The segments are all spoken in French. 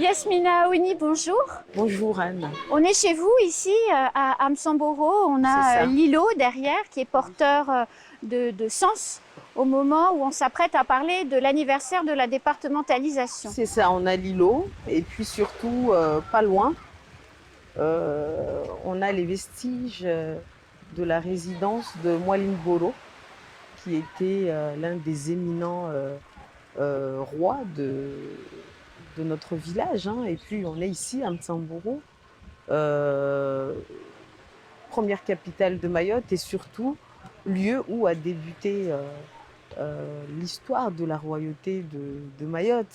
Yasmina Aouni, bonjour. Bonjour Anne. On est chez vous ici à Amsamboro. On a l'îlot derrière qui est porteur de sens au moment où on s'apprête à parler de l'anniversaire de la départementalisation. C'est ça, on a l'îlot et puis surtout pas loin, on a les vestiges de la résidence de Mwalimu Bolo qui était l'un des éminents rois de notre village. Hein. Et puis on est ici à Amsamboro, première capitale de Mayotte et surtout lieu où a débuté l'histoire de la royauté de Mayotte.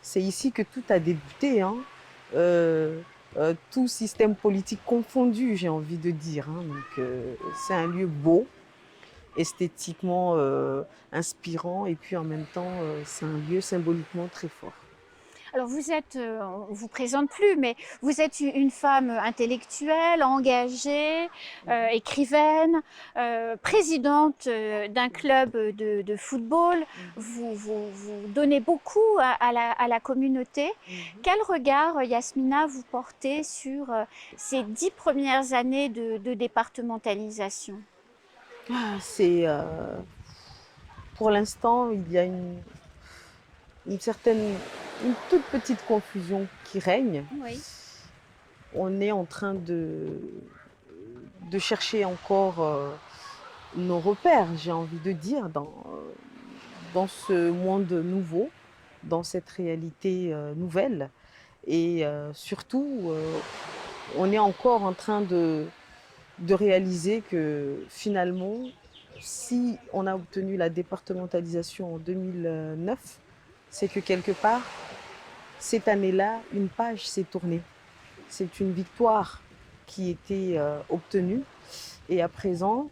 C'est ici que tout a débuté, hein. Tout système politique confondu, j'ai envie de dire. Hein. Donc, c'est un lieu beau, esthétiquement inspirant, et puis en même temps, c'est un lieu symboliquement très fort. Alors vous êtes, on ne vous présente plus, mais vous êtes une femme intellectuelle, engagée, écrivaine, présidente d'un club de football. Vous donnez beaucoup à la communauté. Quel regard, Yasmina, vous portez sur ces 10 premières années de départementalisation? Pour l'instant, il y a une toute petite confusion qui règne. Oui. On est en train de chercher encore nos repères, j'ai envie de dire, dans ce monde nouveau, dans cette réalité nouvelle. Et surtout, on est encore en train de réaliser que finalement, si on a obtenu la départementalisation en 2009, c'est que quelque part, cette année-là, une page s'est tournée. C'est une victoire qui était obtenue et à présent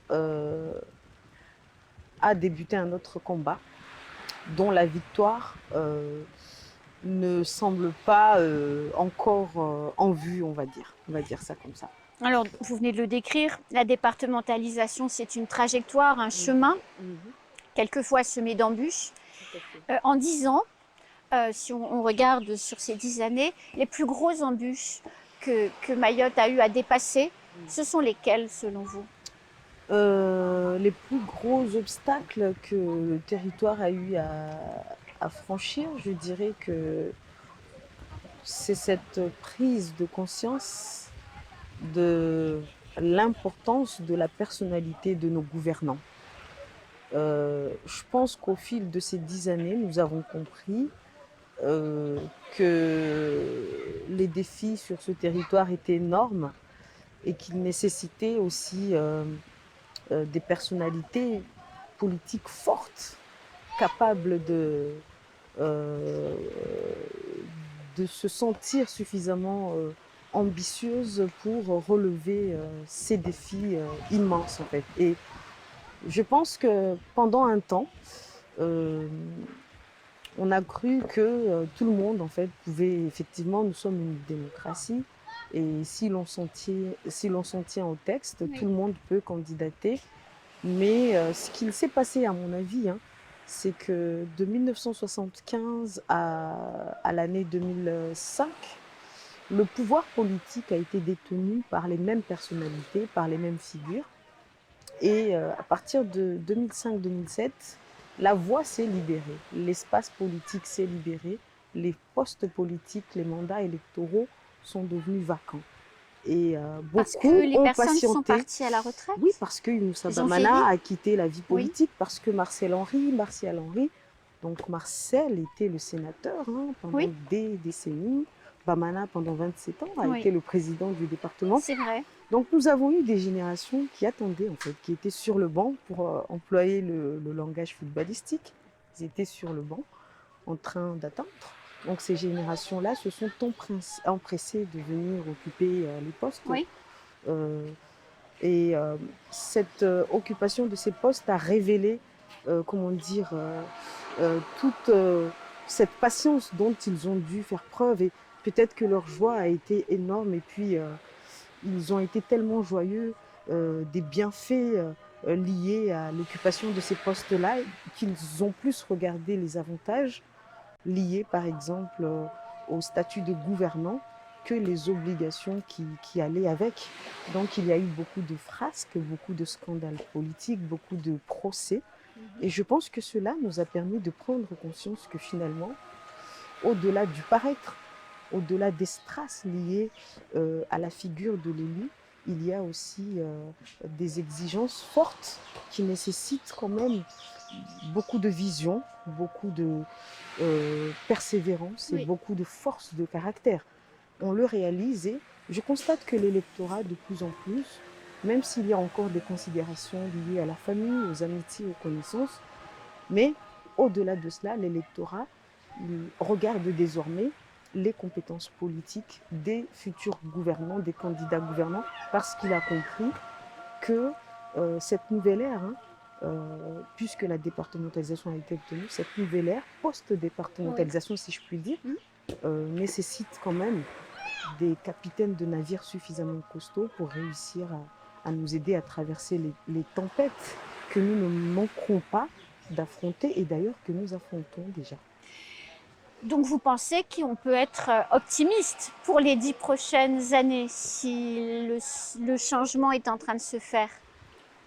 a débuté un autre combat dont la victoire ne semble pas encore en vue, on va dire ça comme ça. Alors, vous venez de le décrire, la départementalisation, c'est une trajectoire, un chemin, quelquefois semé d'embûches. En 10 ans, si on regarde sur ces 10 années, les plus grosses embûches que Mayotte a eu à dépasser, ce sont lesquelles selon vous? Les plus gros obstacles que le territoire a eu à franchir, je dirais que c'est cette prise de conscience de l'importance de la personnalité de nos gouvernants. Je pense qu'au fil de ces 10 années, nous avons compris que les défis sur ce territoire étaient énormes et qu'ils nécessitaient aussi des personnalités politiques fortes, capables euh, de se sentir suffisamment ambitieuses pour relever ces défis immenses en fait. Et je pense que pendant un temps, on a cru que tout le monde en fait pouvait, effectivement, nous sommes une démocratie et si l'on s'en tient au texte, Oui. tout le monde peut candidater. Mais ce qu'il s'est passé, à mon avis, hein, c'est que de 1975 à l'année 2005, le pouvoir politique a été détenu par les mêmes personnalités, par les mêmes figures. Et à partir de 2005-2007, la voie s'est libérée, l'espace politique s'est libéré, les postes politiques, les mandats électoraux sont devenus vacants. Et Parce beaucoup que les ont personnes sont patienté. parties à la retraite? Oui, parce que Younoussa Ils ont Bamana vieilli? a quitté la vie politique, parce que Martial Henry, donc Marcel était le sénateur pendant Oui. des décennies. Bamana, pendant 27 ans, a Oui. été le président du département. C'est vrai. Donc nous avons eu des générations qui attendaient, en fait, qui étaient sur le banc, pour employer le langage footballistique. Ils étaient sur le banc en train d'attendre. Donc ces générations-là se sont empressées de venir occuper les postes. Oui. Et cette occupation de ces postes a révélé, toute cette patience dont ils ont dû faire preuve. Et peut-être que leur joie a été énorme. Et puis, ils ont été tellement joyeux des bienfaits liés à l'occupation de ces postes-là qu'ils ont plus regardé les avantages liés, par exemple, au statut de gouvernant que les obligations qui allaient avec. Donc il y a eu beaucoup de frasques, beaucoup de scandales politiques, beaucoup de procès. Et je pense que cela nous a permis de prendre conscience que finalement, au-delà du paraître, au-delà des strass liés à la figure de l'élu, il y a aussi des exigences fortes qui nécessitent quand même beaucoup de vision, beaucoup de persévérance et Oui. beaucoup de force de caractère. On le réalise et je constate que l'électorat, de plus en plus, même s'il y a encore des considérations liées à la famille, aux amitiés, aux connaissances, mais au-delà de cela, l'électorat il regarde désormais les compétences politiques des futurs gouvernants, des candidats gouvernants, parce qu'il a compris que cette nouvelle ère, puisque la départementalisation a été obtenue, cette nouvelle ère, post-départementalisation si je puis dire, nécessite quand même des capitaines de navires suffisamment costauds pour réussir à nous aider à traverser les tempêtes que nous ne manquerons pas d'affronter et d'ailleurs que nous affrontons déjà. Donc vous pensez qu'on peut être optimiste pour les 10 prochaines années si le changement est en train de se faire?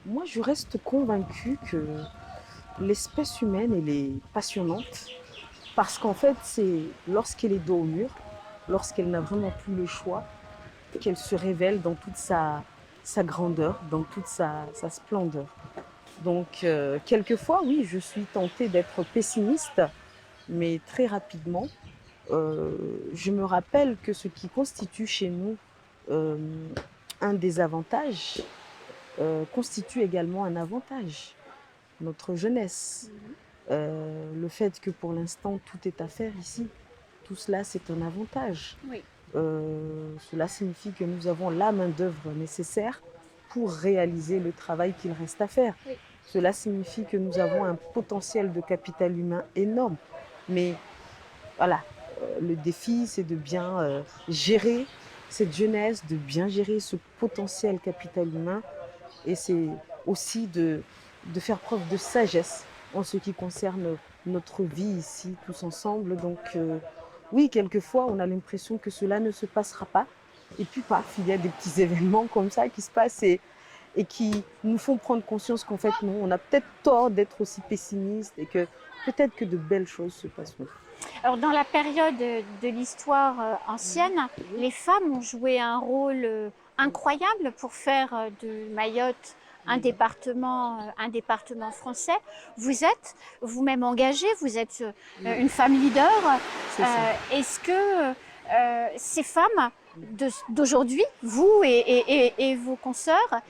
Moi, je reste convaincue que l'espèce humaine, elle est passionnante parce qu'en fait, c'est lorsqu'elle est dos au mur, lorsqu'elle n'a vraiment plus le choix, qu'elle se révèle dans toute sa grandeur, dans toute sa splendeur. Donc, quelquefois, oui, je suis tentée d'être pessimiste, mais très rapidement, je me rappelle que ce qui constitue chez nous euh, un désavantage constitue également un avantage. Notre jeunesse, le fait que pour l'instant tout est à faire ici, tout cela c'est un avantage. Oui. Cela signifie que nous avons la main-d'œuvre nécessaire pour réaliser le travail qu'il reste à faire. Oui. Cela signifie que nous avons un potentiel de capital humain énorme. Mais voilà, le défi, c'est de bien gérer cette jeunesse, de bien gérer ce potentiel capital humain. Et c'est aussi de faire preuve de sagesse en ce qui concerne notre vie ici, tous ensemble. Donc, oui, quelquefois, on a l'impression que cela ne se passera pas. Et puis, paf, il y a des petits événements comme ça qui se passent et qui nous font prendre conscience qu'en fait, non, on a peut-être tort d'être aussi pessimiste et que peut-être que de belles choses se passeront. Alors dans la période de l'histoire ancienne, les femmes ont joué un rôle incroyable pour faire de Mayotte un département français. Vous êtes vous-même engagée, vous êtes une femme leader. C'est ça. Est-ce que ces femmes d'aujourd'hui, vous et vos consoeurs,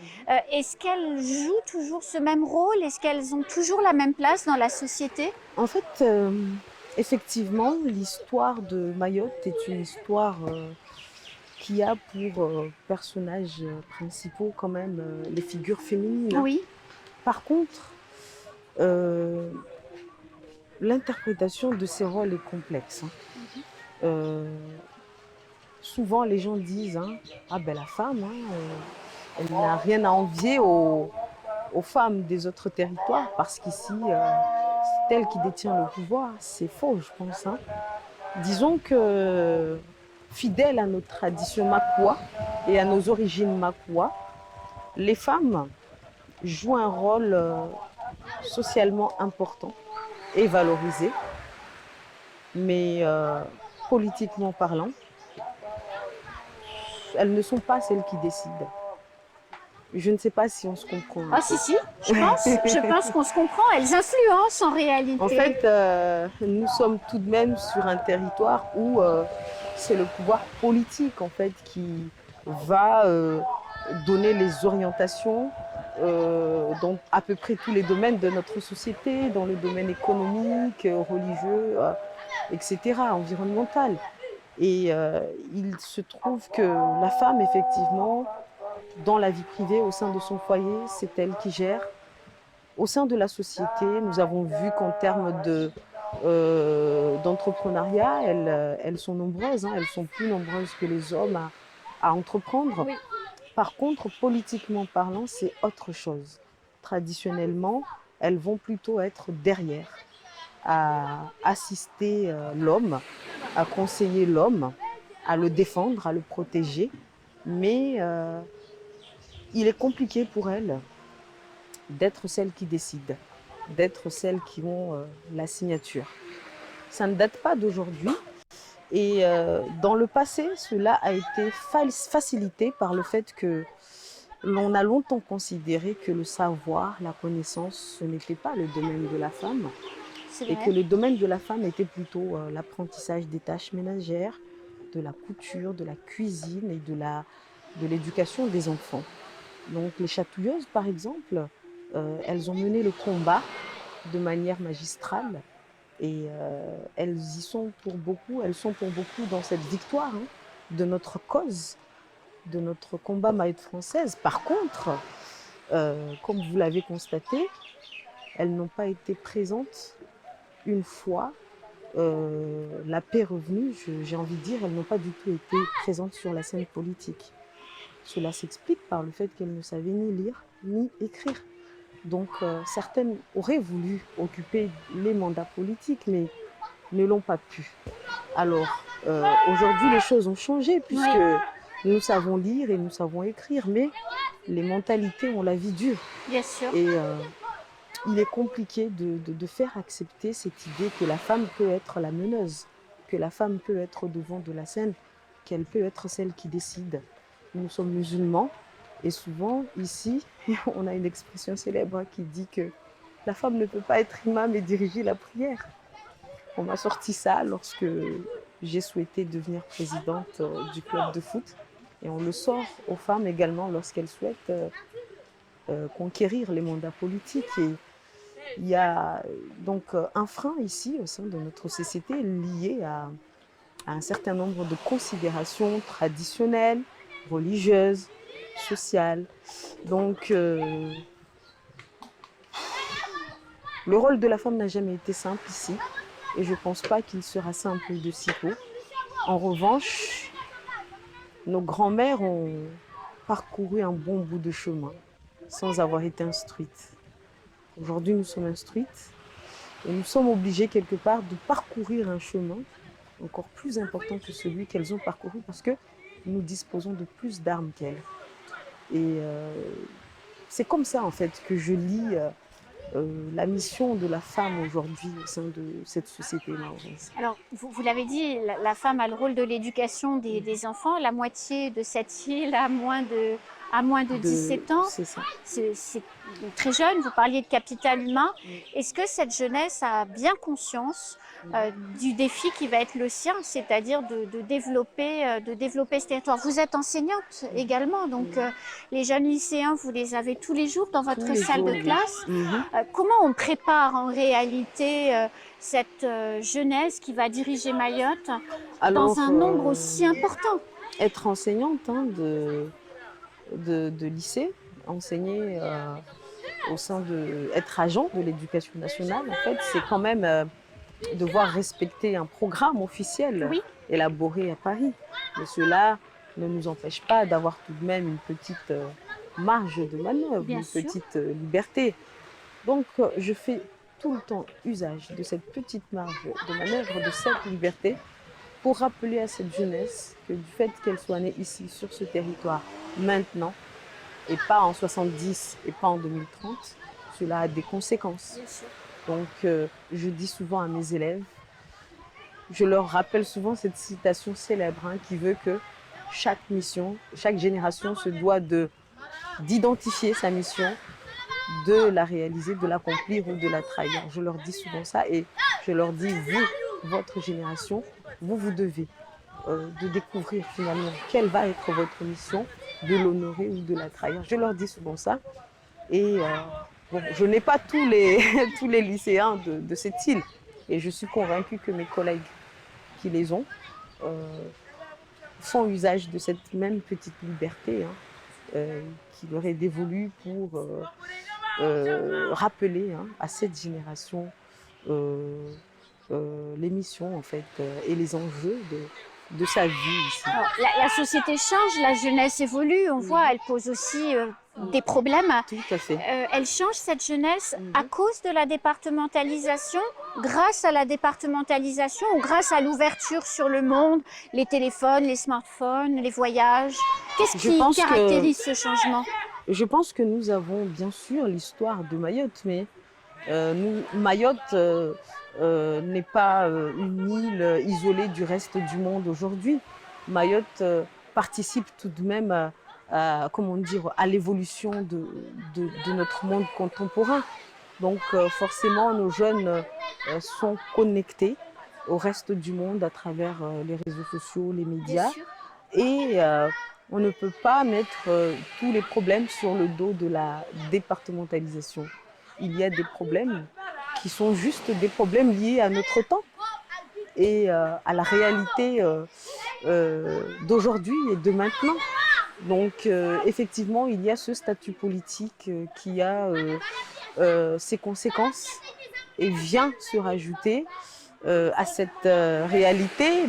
est-ce qu'elles jouent toujours ce même rôle? Est-ce qu'elles ont toujours la même place dans la société? En fait, effectivement, l'histoire de Mayotte est une histoire qui a pour personnages principaux quand même les figures féminines. Oui. Par contre, euh, l'interprétation de ces rôles est complexe. Euh, Souvent, les gens disent ah ben la femme, elle n'a rien à envier aux femmes des autres territoires parce qu'ici, c'est elle qui détient le pouvoir. C'est faux, je pense. Disons que fidèles à notre tradition makoua et à nos origines makoua, les femmes jouent un rôle socialement important et valorisé, mais politiquement parlant, elles ne sont pas celles qui décident. Je ne sais pas si on se comprend. Ah si, je pense qu'on se comprend, elles influencent en réalité. En fait, nous sommes tout de même sur un territoire où c'est le pouvoir politique en fait qui va donner les orientations dans à peu près tous les domaines de notre société, dans le domaine économique, religieux, etc., environnemental. Et il se trouve que la femme, effectivement, dans la vie privée, au sein de son foyer, c'est elle qui gère. Au sein de la société, nous avons vu qu'en termes d'entrepreneuriat, elles sont nombreuses, elles sont plus nombreuses que les hommes à entreprendre. Oui. Par contre, politiquement parlant, c'est autre chose. Traditionnellement, elles vont plutôt être derrière, à assister l'homme à conseiller l'homme, à le défendre, à le protéger. Mais il est compliqué pour elles d'être celles qui décident, d'être celles qui ont la signature. Ça ne date pas d'aujourd'hui. Et dans le passé, cela a été facilité par le fait que l'on a longtemps considéré que le savoir, la connaissance, ce n'était pas le domaine de la femme C'est et vrai. que le domaine de la femme était plutôt l'apprentissage des tâches ménagères, de la couture, de la cuisine et de l'éducation des enfants. Donc les chatouilleuses, par exemple, elles ont mené le combat de manière magistrale et elles y sont pour beaucoup, elles sont pour beaucoup dans cette victoire de notre cause, de notre combat maïde française. Par contre, comme vous l'avez constaté, elles n'ont pas été présentes une fois la paix revenue. J'ai envie de dire, elles n'ont pas du tout été présentes sur la scène politique. Cela s'explique par le fait qu'elles ne savaient ni lire ni écrire. Donc certaines auraient voulu occuper les mandats politiques, mais ne l'ont pas pu. Alors aujourd'hui, les choses ont changé puisque Oui, nous savons lire et nous savons écrire, mais les mentalités ont la vie dure. bien sûr. Et il est compliqué de faire accepter cette idée que la femme peut être la meneuse, que la femme peut être au devant de la scène, qu'elle peut être celle qui décide. Nous sommes musulmans et souvent ici, on a une expression célèbre qui dit que la femme ne peut pas être imam et diriger la prière. On m'a sorti ça lorsque j'ai souhaité devenir présidente du club de foot. Et on le sort aux femmes également lorsqu'elles souhaitent conquérir les mandats politiques. Et il y a donc un frein ici au sein de notre société lié à un certain nombre de considérations traditionnelles, religieuses, sociales. Donc le rôle de la femme n'a jamais été simple ici et je ne pense pas qu'il sera simple de sitôt. En revanche, nos grands-mères ont parcouru un bon bout de chemin sans avoir été instruites. Aujourd'hui, nous sommes instruites et nous sommes obligés quelque part de parcourir un chemin encore plus important que celui qu'elles ont parcouru parce que nous disposons de plus d'armes qu'elles. Et c'est comme ça en fait que je lis la mission de la femme aujourd'hui au sein de cette société mahoraise. Alors, vous l'avez dit, la femme a le rôle de l'éducation des enfants. La moitié de cette île a moins de 17 ans. C'est ça. C'est très jeune, vous parliez de capital humain. Est-ce que cette jeunesse a bien conscience du défi qui va être le sien, c'est-à-dire de développer ce territoire? Vous êtes enseignante également, donc les jeunes lycéens, vous les avez tous les jours dans Tous votre les salle jours, de oui. classe. Mhm. Comment on prépare en réalité cette jeunesse qui va diriger Mayotte Alors, dans un nombre aussi important? être enseignante de lycée, enseigner au sein de, être agent de l'éducation nationale, en fait, c'est quand même devoir respecter un programme officiel Oui, élaboré à Paris. Mais cela ne nous empêche pas d'avoir tout de même une petite marge de manœuvre, bien une sûr. petite liberté. Donc, je fais tout le temps usage de cette petite marge de manœuvre, de cette liberté, pour rappeler à cette jeunesse que du fait qu'elle soit née ici, sur ce territoire, maintenant, et pas en 70 et pas en 2030, cela a des conséquences. Bien sûr. Donc, je dis souvent à mes élèves, je leur rappelle souvent cette citation célèbre qui veut que chaque mission, chaque génération se doit d'identifier sa mission, de la réaliser, de l'accomplir ou de la trahir. Je leur dis souvent ça et je leur dis, vous, votre génération, vous devez de découvrir finalement quelle va être votre mission, de l'honorer ou de la trahir. Je leur dis souvent ça. Et bon, je n'ai pas tous les, tous les lycéens de cette île. Et je suis convaincue que mes collègues qui les ont font usage de cette même petite liberté qui leur est dévolue pour rappeler à cette génération les missions en fait, et les enjeux de sa vie ici. Alors, la société change, la jeunesse évolue, on voit, elle pose aussi des problèmes. Tout à fait. Elle change cette jeunesse à cause de la départementalisation, grâce à la départementalisation ou grâce à l'ouverture sur le monde, les téléphones, les smartphones, les voyages. Qu'est-ce qui caractérise ce changement? Je pense que nous avons bien sûr l'histoire de Mayotte, mais Mayotte n'est pas une île isolée du reste du monde aujourd'hui. Mayotte participe tout de même comment dire, à l'évolution de notre monde contemporain. Donc forcément, nos jeunes sont connectés au reste du monde à travers les réseaux sociaux, les médias. Et on ne peut pas mettre tous les problèmes sur le dos de la départementalisation. Il y a des problèmes qui sont juste des problèmes liés à notre temps et à la réalité d'aujourd'hui et de maintenant. Donc effectivement, il y a ce statut politique qui a ses conséquences et vient se rajouter à cette réalité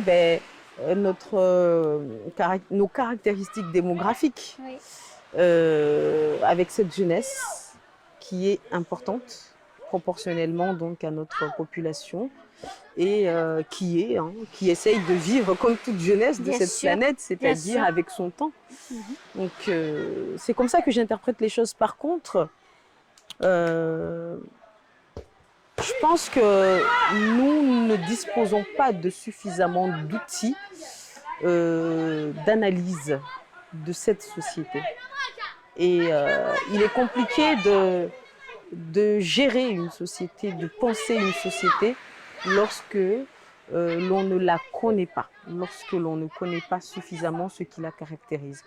nos caractéristiques démographiques, avec cette jeunesse qui est importante proportionnellement donc à notre population et qui essaye de vivre comme toute jeunesse de cette planète, c'est-à-dire avec son temps. Donc c'est comme ça que j'interprète les choses. Par contre, je pense que nous ne disposons pas de suffisamment d'outils d'analyse de cette société. Et il est compliqué de gérer une société, de penser une société lorsque l'on ne la connaît pas, lorsque l'on ne connaît pas suffisamment ce qui la caractérise.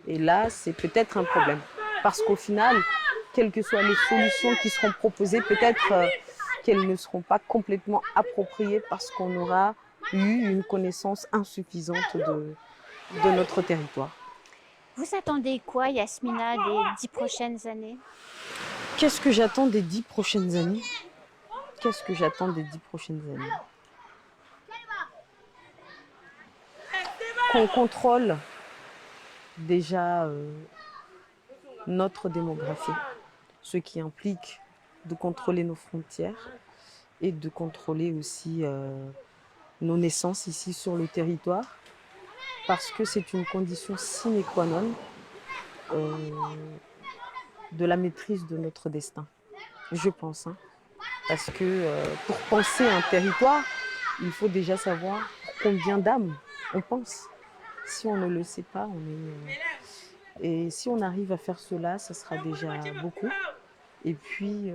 Et là, c'est peut-être un problème. Parce qu'au final, quelles que soient les solutions qui seront proposées, peut-être qu'elles ne seront pas complètement appropriées parce qu'on aura eu une connaissance insuffisante de notre territoire. Vous attendez quoi, Yasmina, des 10 prochaines années? Qu'est-ce que j'attends des 10 prochaines années? Qu'est-ce que j'attends des 10 prochaines années? Qu'on contrôle déjà notre démographie, ce qui implique de contrôler nos frontières et de contrôler aussi nos naissances ici sur le territoire, parce que c'est une condition sine qua non de la maîtrise de notre destin, je pense. Parce que pour penser un territoire, il faut déjà savoir combien d'âmes on pense. Si on ne le sait pas, et si on arrive à faire cela, ça sera déjà beaucoup. Et puis,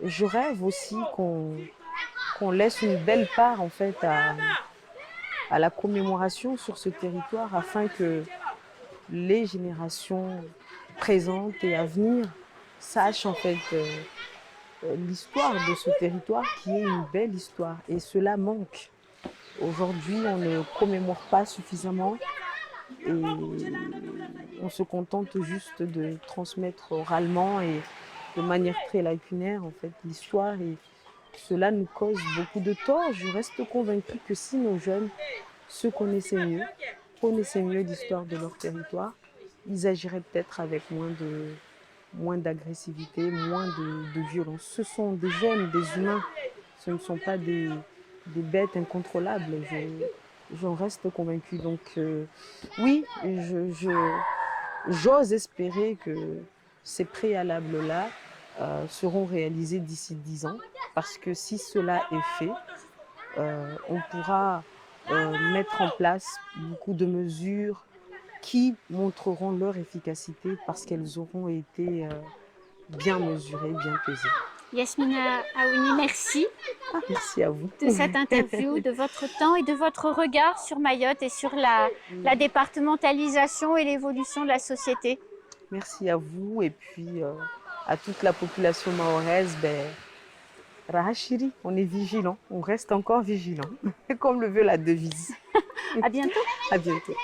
je rêve aussi qu'on laisse une belle part en fait à la commémoration sur ce territoire afin que les générations présentes et à venir sachent en fait l'histoire de ce territoire qui est une belle histoire. Et cela manque. Aujourd'hui, on ne commémore pas suffisamment et on se contente juste de transmettre oralement et de manière très lacunaire en fait l'histoire, et cela nous cause beaucoup de tort. Je reste convaincue que si nos jeunes se connaissaient mieux l'histoire de leur territoire, ils agiraient peut-être avec moins d'agressivité, moins de violence. Ce sont des jeunes, des humains, ce ne sont pas des bêtes incontrôlables. J'en reste convaincue. Donc oui, j'ose espérer que ces préalables-là seront réalisés d'ici 10 ans, parce que si cela est fait, on pourra mettre en place beaucoup de mesures qui montreront leur efficacité parce qu'elles auront été bien mesurées, bien pesées. Yasmina Aouni, merci. Merci à vous. De cette interview, de votre temps et de votre regard sur Mayotte et sur la départementalisation et l'évolution de la société. Merci à vous et puis à toute la population mahoraise. Rahachiri, on est vigilant, on reste encore vigilant, comme le veut la devise. À bientôt. À bientôt.